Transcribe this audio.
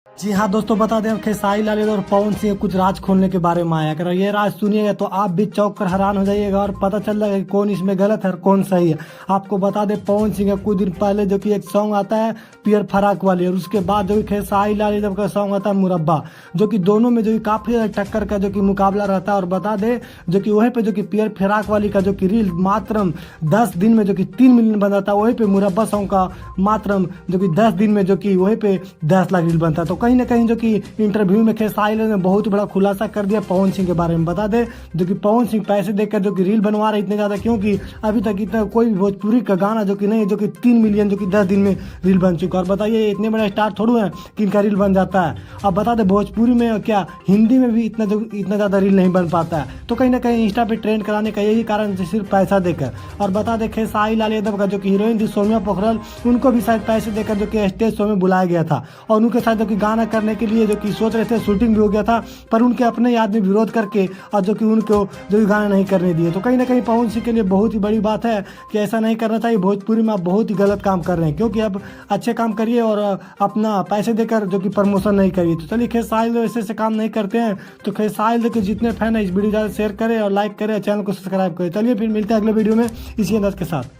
जी हाँ दोस्तों, बता दें खेसारी लाल यादव और पवन सिंह कुछ राज खोलने के बारे में आया। अगर ये राज सुनिएगा तो आप भी चौंक कर हैरान हो जाइएगा और पता चल जाएगा कि कौन इसमें गलत है और कौन सही है। आपको बता दें पवन सिंह का कुछ दिन पहले जो कि एक सॉन्ग आता है पियर फराक वाली, और उसके बाद जो कि खेसारी लाल यादव का सॉन्ग आता है मुरब्बा, जो कि दोनों में जो कि काफी ज्यादा टक्कर का जो कि मुकाबला रहता है। और बता दें जो कि वहीं पे जो कि पियर फराक वाली का जो कि रील मात्र 10 दिन में जो कि 3 मिलियन बना था, वहीं पे मुरब्बा सॉन्ग का मात्र जो कि 10 दिन में जो कि वहीं पे 10 लाख रील बनता। तो कहीं ना कहीं जो कि इंटरव्यू में खेसारी लाल ने बहुत बड़ा खुलासा कर दिया पवन सिंह के बारे में। बता दे जो कि पवन सिंह पैसे देकर जो कि रील बनवा रहे इतने ज्यादा, क्योंकि अभी तक इतना कोई भी भोजपुरी का गाना जो कि नहीं, जो कि 3 मिलियन जो कि 10 दिन में रील बन चुका। और बताइए इतने बड़े स्टार थोड़ू है कि इनका रील बन जाता है। अब बता दे भोजपुरी में क्या हिंदी में भी इतना ज्यादा रील नहीं बन पाता है। तो कहीं ना कहीं इंस्टा पे ट्रेंड कराने का यही कारण है, सिर्फ पैसा देकर। और बता दे खेसारी लाल यादव का जो कि हीरोइन थी सोम्या पोखरल, उनको भी शायद पैसे देकर जो कि स्टेज शो में बुलाया गया था, और उनके साथ जो कि गाना करने के लिए जो कि सोच रहे थे, शूटिंग भी हो गया था, पर उनके अपने आदमी विरोध करके और जो कि उनको जो कि गाना नहीं करने दिए। तो कहीं ना कहीं पवन सिंह के लिए बहुत ही बड़ी बात है कि ऐसा नहीं करना चाहिए। भोजपुरी में आप बहुत ही गलत काम कर रहे हैं, क्योंकि अब अच्छे काम करिए और अपना पैसे देकर जो कि प्रमोशन नहीं करिए। तो चलिए खेसारी लाल ऐसे काम नहीं करते हैं। तो खेसारी लाल के जितने फैन है इस वीडियो ज़्यादा शेयर करें और लाइक करें और चैनल को सब्सक्राइब करें। चलिए फिर मिलते हैं अगले वीडियो में इसी अंदाज के साथ।